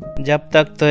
जब तक तो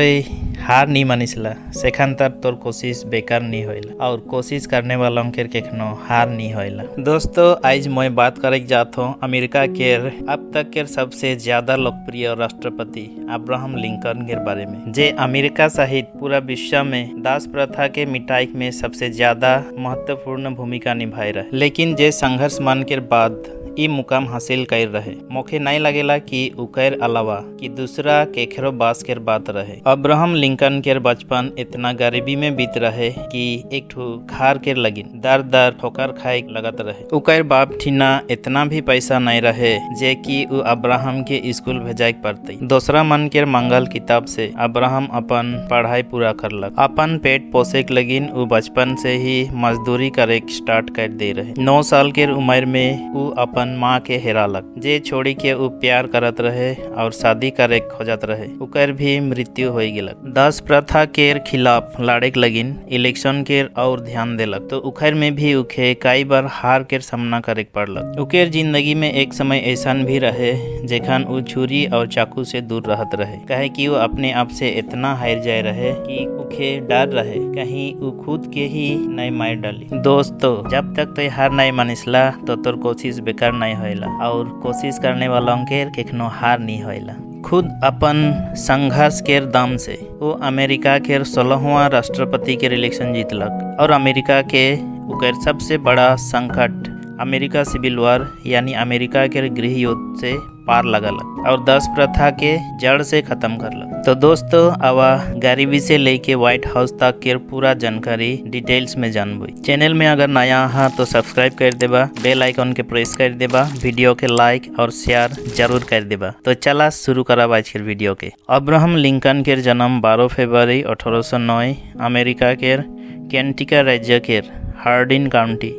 हार नहीं मानिसला सेखान तक तोर कोशिश बेकार नहीं होइला और कोशिश करने वालों के केखनो हार नहीं होइला। दोस्तों आज मैं बात करे जात हूँ अमेरिका के अब तक के सबसे ज्यादा लोकप्रिय राष्ट्रपति अब्राहम लिंकन के बारे में, जे अमेरिका सहित पूरा विश्व में दास प्रथा के मिटाई में सबसे ज्यादा महत्वपूर्ण भूमिका निभाए रहे, लेकिन जे संघर्ष मान के बाद ई मुकाम हासिल कर रहे। मोखे नहीं लगेला कि उकर अलावा कि दूसरा केखरो बास के बात रहे। अब्राहम लिंकन के बचपन इतना गरीबी में बीत रहे कि एक ठो खार के लगिन दर दर ठोकर खाए लगत रहे। उकर बाप ठीना इतना भी पैसा नहीं रहे जे कि उ अब्राहम के स्कूल भेजाए पड़ते। दूसरा मन के मंगल किताब से अब्राहम अपन पढ़ाई पूरा करलक। अपन पेट पोसे के लगिन उ बचपन से ही मजदूरी करे स्टार्ट कर दे रहे। 9 साल के उम्र में उ अपन माँ के हेरालक, जे छोड़ी के उ प्यार करत रहे और शादी करे खोजत रहे। उकर भी मृत्यु हो गेलक। दास प्रथा के खिलाफ लड़े के लगिन इलेक्शन के और ध्यान देलक, तो उखर में भी उखे कई बार हार के सामना करे पड़लक। उकर जिंदगी में एक समय ऐसा भी रहे जेखन उ छुरी और चाकू से दूर रहत रहे, कहे कि वो अपने आप से इतना हार जाए रहे कि उखे डर रहे कहीं उ खुद के ही नहीं मार डाली। दोस्तों जब तक तो हार नहीं मानिसला तो तोर कोशिश बेकार नहीं होइला और कोशिश करने वालों के केखनो हार नहीं होइला। खुद अपन संघर्ष के दम से वो अमेरिका के 16वां राष्ट्रपति के इलेक्शन जीतलक और अमेरिका के उकर सबसे बड़ा संकट अमेरिका सिविल वॉर यानी अमेरिका के गृह युद्ध से पार लगलक और दास प्रथा के जड़ से खत्म करलक। तो दोस्तों आवा गरीबी से लेके व्हाइट हाउस तक के पूरा जानकारी डिटेल्स में जानबो। चैनल में अगर नया है तो सब्सक्राइब कर देबा, बेल आइकन के प्रेस कर देबा, वीडियो के लाइक और शेयर जरूर कर देबा। तो चला शुरू करब आज के वीडियो के। अब्राहम लिंकन के जन्म 12 फरवरी 1809 अमेरिका के केंटकी राज्य के हार्डिन काउंटी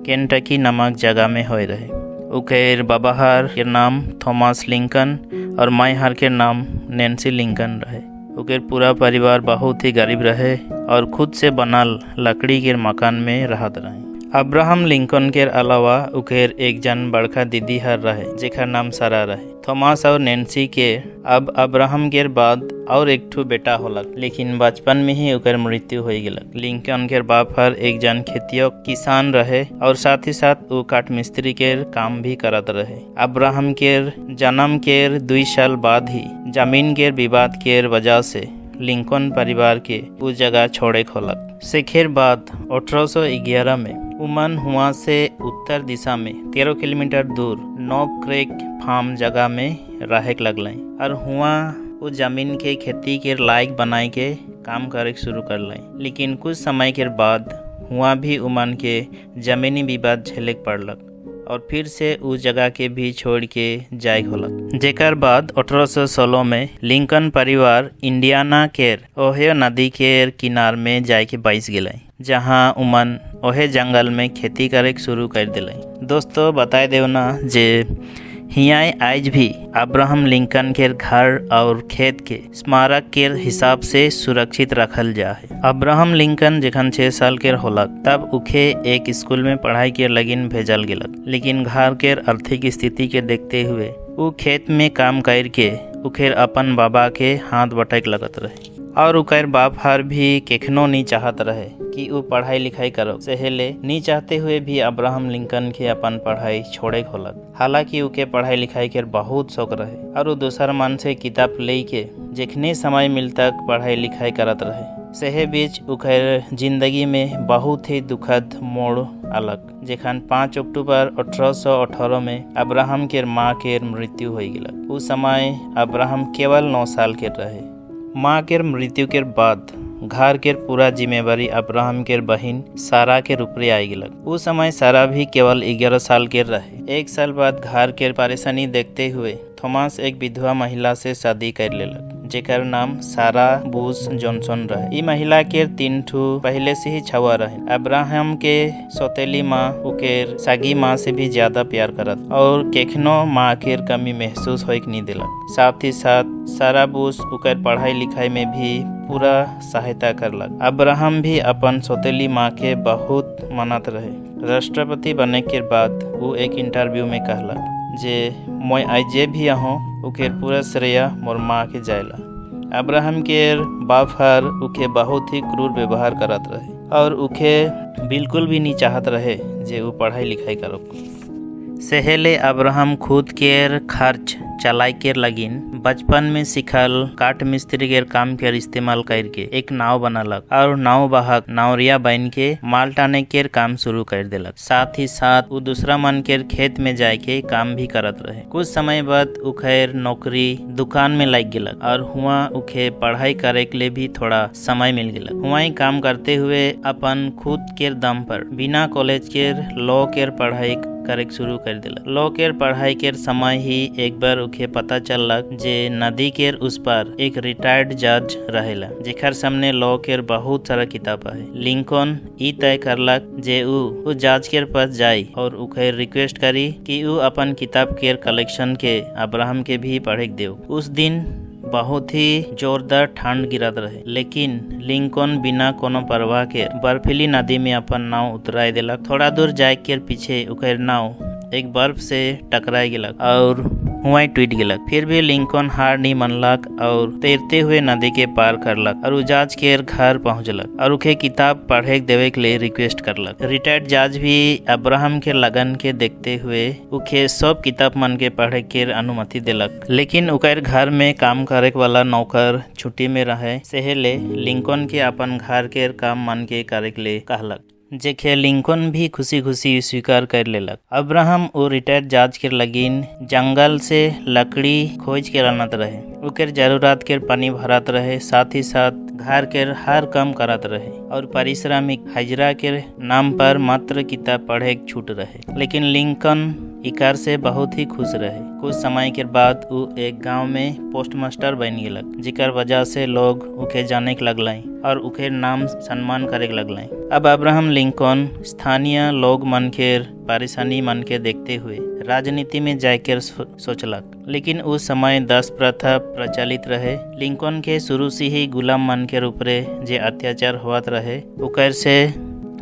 केंटकी नामक जगह में होए रहे। उकर बाबाहार के नाम थॉमस लिंकन और मायहार के नाम नैन्सी लिंकन रहे। उकर पूरा परिवार बहुत ही गरीब रहे और खुद से बनल लकड़ी के मकान में रहत रहे। अब्राहम लिंकन के अलावा उकर एक जन बड़का दीदी हर रहे जेकर नाम सारा रहे। थॉमस और नैन्सी के अब अब्राहम के बाद और एक ठो बेटा होलक, लेकिन बचपन में ही उकर मृत्यु हो गेलक। लिंकन के बाप हर एक जन खेतियों किसान रहे और साथ ही साथ वो काठ मिस्त्री के काम भी करत रहे। अब्राहम के जन्म के 2 साल बाद ही जमीन के विवाद के वजह से लिंकन परिवार के उस जगह छोड़े खोलक। सीखेर बाद 1811 में उमन हुआ से उत्तर दिशा में 13 किलोमीटर दूर नोब क्रेक फार्म जगह में रहे लगल और हुआ वो जमीन के खेती के लायक बनाए के काम करे शुरू कर लें। लेकिन कुछ समय के बाद हुआ भी उमन के जमीनी विवाद झेले पड़लक और फिर से उस जगह के भी छोड़ के जाए होलक। जेकर बाद 1816 में लिंकन परिवार इंडियाना के ओहियो नदी के किनार में जाए के बस गए, जहां उमन ओहे जंगल में खेती करे शुरू कर दिले। दोस्तों बताए देवना जे हियाँ आज भी अब्राहम लिंकन के घर और खेत के स्मारक के हिसाब से सुरक्षित रखल जा है। अब्राहम लिंकन जखन 6 साल के होलक तब उखे एक स्कूल में पढ़ाई के लगिन भेजल गेलक, लेकिन घर के आर्थिक स्थिति के देखते हुए वो खेत में काम करके उखेर अपन बाबा के हाथ बटक लगत रहे और उकर बाप हर भी केखनो नहीं चाहत रहे कि वो पढ़ाई लिखाई करो। सहेले नहीं चाहते हुए भी अब्राहम लिंकन के अपन पढ़ाई छोड़े होलक। हालांकि उके पढ़ाई लिखाई के बहुत शौक रहे और वो दूसर मन से किताब ले के जितने समय मिलता पढ़ाई लिखाई करत रहे। सहे बीच उकर जिंदगी में बहुत ही दुखद मोड़ अलग, जेखन 5 अक्टूबर 1818 में अब्राहम के माँ के मृत्यु हो गेलक। उस समय अब्राहम केवल 9 साल के रहे। माँ के मृत्यु के बाद घर के पूरा जिम्मेवारी अब्राहम के बहन सारा के ऊपर आ गेलक। उस समय सारा भी केवल 11 साल के रहे। 1 साल बाद घर के परेशानी देखते हुए थॉमस एक विधवा महिला से शादी कर लेलक, जेकर नाम सारा बुश जॉनसन रहे। ई महिला के 3 ठो पहले से ही छुआ रहे। अब्राहम के सौतेली माँ उकेर सगी माँ से भी ज्यादा प्यार करत और केखनो माँ के कमी महसूस होइक नहीं दिलक। साथ ही साथ सारा बुश उकर पढ़ाई लिखाई में भी पूरा सहायता करलक। अब्राहम भी अपन सौतेली माँ के बहुत मानत रहे। राष्ट्रपति बने के बाद वो एक इंटरव्यू में कहलक जे मैं आज भी आहूँ उकेर पूरा श्रेय मोर माँ के जायला। अब्राहम केर बाप हर उके बहुत ही क्रूर व्यवहार करत रहे और उके बिल्कुल भी नहीं चाहत रहे जे वो पढ़ाई लिखाई करो। सेहेले अब्राहम खुद केर खर्च चलाई केर लगिन बचपन में सिखल काठ मिस्त्री केर काम केर इस्तेमाल करके एक नाव बनालक और नाव वाहक नावरिया बन के माल टाने केर काम शुरू कर देलक। साथ ही साथ वो दूसरा मन केर खेत में जाके काम भी करत रहे। कुछ समय बाद उखेर नौकरी दुकान में लग गेलक और हुआ उखे पढ़ाई करे के लिए भी थोड़ा समय मिल गेलक। हुआ ही काम करते हुए अपन खुद केर दम पर बिना कॉलेज केर लॉ केर पढ़ाई करे शुरू कर दिलक। लॉ केर पढ़ाई केर समय ही एक बार उखे पता चललक जे नदी केर उस पार एक रिटायर्ड जज रहेला जेकर सामने लॉ केर बहुत सारा किताब है। लिंकन ई तय करलक जे उ जज केर पास जाई और उखे रिक्वेस्ट करी कि उ अपन किताब केर कलेक्शन के अब्राहम के भी पढ़े देव। उस दिन बहुत ही जोरदार ठंड गिरत रहे, लेकिन लिंकन बिना कोनो परवाह के बर्फीली नदी में अपन नाव उतराई देलक। थोड़ा दूर जाए के पीछे उकर नाव एक बर्फ से टकराई गेलक और हुआ टूट गेलक। फिर भी लिंकन हार नहीं मनलक और तैरते हुए नदी के पार करलक और जज के घर पहुंचलक और उखे किताब पढ़े देवे के लिए रिक्वेस्ट करलक। रिटायर्ड जज भी अब्राहम के लगन के देखते हुए उखे सब किताब मन के पढ़े के अनुमति देलक, लेकिन उकर घर में काम करे वाला नौकर छुट्टी में रहे। सेहेले लिंकन के अपन घर के काम मन के करे के लिए कहलक, जेके लिंकन भी खुशी खुशी स्वीकार कर लेलक। अब्राहम और रिटायर्ड जज के लगिन जंगल से लकड़ी खोज के लानत रहे, उकर जरूरत के पानी भरत रहे, साथ ही साथ घर के हर काम करत रहे और पारिश्रमिक हजरा के नाम पर मात्र किताब पढ़े छूट रहे। लेकिन लिंकन इकार से बहुत ही खुश रहे। कुछ समय के बाद वो एक गांव में पोस्टमास्टर बन गेलक, जिकर वजह से लोग उके जाने के लगलाई और उके नाम सम्मान करे के लगलाई। अब अब्राहम लिंकन स्थानीय लोग मन के परेशानी मन के देखते हुए राजनीति में जाकर सोचलक, लेकिन उस समय 10 प्रथा प्रचलित रहे। लिंकन के शुरू से ही गुलाम मन के ऊपरे जे अत्याचार होत रहे उकर से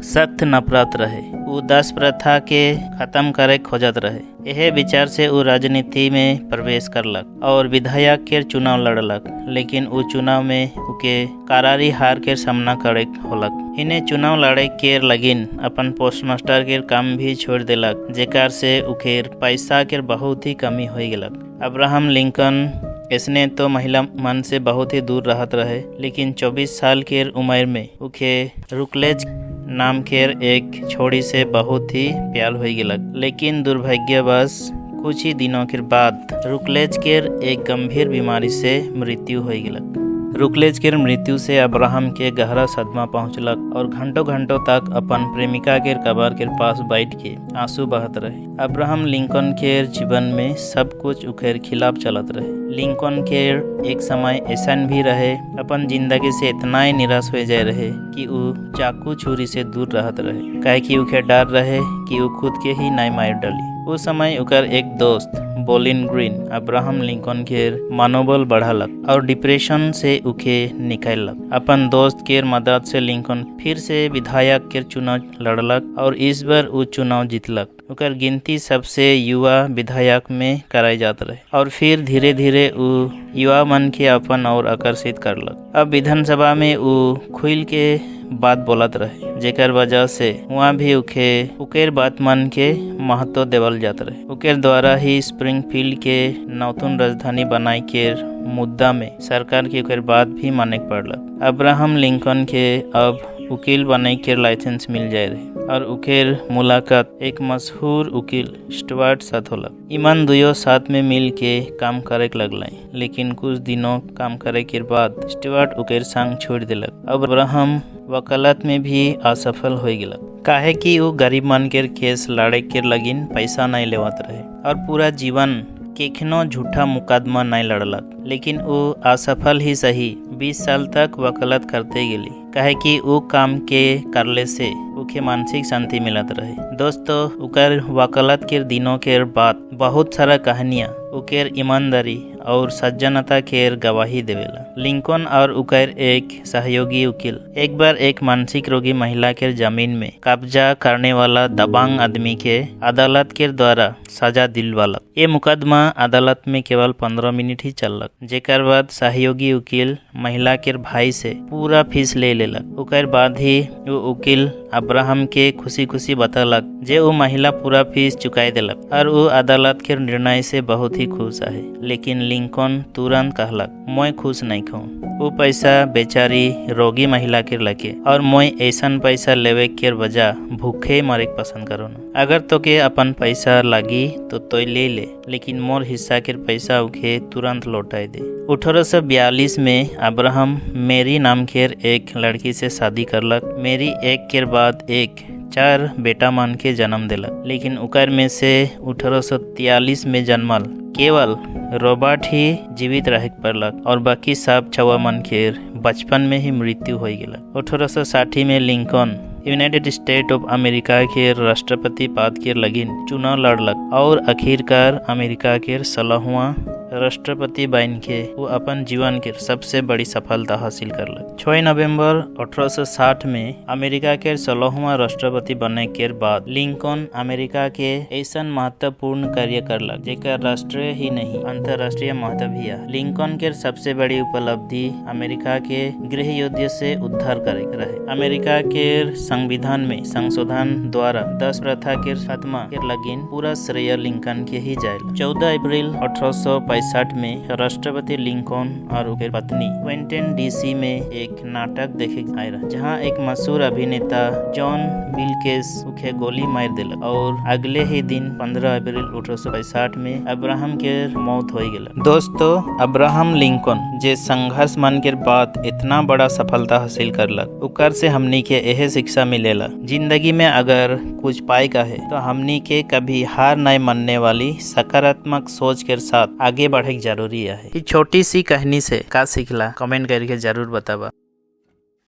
सख्त नफरत रहे। वो 10 प्रथा के खत्म करे खोजत रहे। यह विचार से वो राजनीति में प्रवेश करलक और विधायक के चुनाव लड़लक, लेकिन वो चुनाव में उके करारी हार के सामना करे होलक। इन्हें चुनाव लड़े के लगिन अपन पोस्टमास्टर के काम भी छोड़ देलक, जेकर से उके पैसा के बहुत ही कमी हो गेलक। अब्राहम लिंकन इसने तो महिला मन से बहुत ही दूर रहत रहे, लेकिन 24 साल के उम्र में उके रुकलेज नाम के एक छोड़ी से बहुत ही प्यार हो गेलक। लेकिन दुर्भाग्यवश कुछ ही दिनों के बाद रुकलेज के एक गंभीर बीमारी से मृत्यु हो गेलक। रुकलेज के मृत्यु से अब्राहम के गहरा सदमा पहुंचलक और घंटों घंटों तक अपन प्रेमिका के कब्र के पास बैठ के आंसू बहत रहे। अब्राहम लिंकन के जीवन में सब कुछ उखेर खिलाफ चलत रहे। लिंकन के एक समय ऐसा भी रहे अपन जिंदगी से इतना ही निराश हो जाए रहे कि वो चाकू छुरी से दूर रहत रहे, काहे कि उखे डर रहे कि वो खुद के ही नहीं मार डाली। उस समय उकर एक दोस्त बोलिन ग्रीन अब्राहम लिंकन के मनोबल बढ़ालक और डिप्रेशन से उखे निकालक। अपन दोस्त के मदद से लिंकन फिर से विधायक के चुनाव लड़लक और इस बार वो चुनाव जीतलक। उकर गिनती सबसे युवा विधायक में कराई जात रहे और फिर धीरे धीरे वो युवा मन के अपन और आकर्षित करलक। अब विधानसभा में वो खुल के बात बोलत रहे, जेकर वजह से वहाँ भी उकेर बात मन के महत्व देवल जात रहे। उकेर द्वारा ही स्प्रिंगफील्ड के नौतन राजधानी बनाए के मुद्दा में सरकार की उकेर बात भी माने पड़लक। अब्राहम लिंकन के अब वकील बने के लाइसेंस मिल जाए रहे और उकेर मुलाकात एक मशहूर वकील स्टुअर्ट साथ होलक। ईमान दुयो साथ में मिल के काम करे लगलाई, लेकिन कुछ दिनों काम करे के बाद स्टुअर्ट उकेर संग छोड़ दिलक। अब अब्राहम वकालत में भी असफल हो गेलक, काहे कि वो गरीब मन के केस लड़े के लगिन पैसा नहीं लेवत रहे और पूरा जीवन केखनो झूठा मुकदमा नहीं लड़लक। लेकिन वो असफल ही सही 20 साल तक वकालत करते गेली, काहे कि वो काम के करले से उके मानसिक शांति मिलत रहे। दोस्तों, उकर वकालत के दिनों के बाद बहुत सारा कहानियाँ उकेर ईमानदारी और सज्जनता केर गवाही देवेला। लिंकन और उकर एक सहयोगी वकील एक बार एक मानसिक रोगी महिला के जमीन में कब्जा करने वाला दबंग आदमी के अदालत के द्वारा सजा दिलवालक। ये मुकदमा अदालत में केवल 15 मिनट ही चललक, जेकर बाद सहयोगी वकील महिला के भाई से पूरा फीस ले लेलक। ओकर बाद ही वो वकील अब्राहम के खुशी खुशी बतलक जे वो महिला पूरा फीस चुकाई देलक और वो अदालत के निर्णय से बहुत ही खुश है। लेकिन लिंकन तुरंत कहलक मैं खुश नहीं कहूँ, वो पैसा बेचारी रोगी महिला के लगे और मैं ऐसा पैसा लेवे के वजह भूखे मरे पसंद करो न। अगर तो के अपन पैसा लगी तो ले ले, लेकिन मोर हिस्सा के पैसा उके तुरंत लौटाई दे। 1842 में अब्राहम मेरी नाम के एक लड़की से शादी करलक। मेरी एक के बाद एक 4 बेटा मान के जन्म दिलक, लेकिन उकर में से 1843 में जन्मल केवल रॉबर्ट ही जीवित रह पड़लक और बाकी सब 6 मन के बचपन में ही मृत्यु हो गया। 1860 में Lincoln United state of America के राष्ट्रपति पद के लगिन चुनाव लड़लक और आखिरकार अमेरिका के 16वां राष्ट्रपति बन के वो अपन जीवन के सबसे बड़ी सफलता हासिल करलक। 6 नवंबर 1860 में अमेरिका के 16वां राष्ट्रपति बनने के बाद लिंकन अमेरिका के ऐसा महत्वपूर्ण कार्य करलक जेकर राष्ट्रीय ही नहीं अंतर्राष्ट्रीय महत्व भी है। लिंकन के सबसे बड़ी उपलब्धि अमेरिका के गृह युद्ध से उद्धार करे रहे। अमेरिका के संविधान में संशोधन द्वारा 10 प्रथा के खात्मा के लगिन पूरा श्रेय लिंकन के ही जाए। 14 अप्रैल 1865 में राष्ट्रपति लिंकन और उनकी पत्नी वाशिंगटन डीसी में एक नाटक देखे आए रहा, जहां एक मशहूर अभिनेता जॉन विल्केस उखे गोली मार दिलक और अगले ही दिन 15 अप्रैल 1865 में अब्राहम के मौत हो गई। दोस्तों, अब्राहम लिंकन जे संघर्ष मन के बाद इतना बड़ा सफलता हासिल करलक, उकर से हमनी के यह शिक्षा मिलेला जिंदगी में अगर कुछ पाए का है तो हमनी के कभी हार नहीं मानने वाली सकारात्मक सोच के साथ आगे बढ़े जरूरी है। छोटी सी कहानी से का सीखला कमेंट करके जरूर बतावा।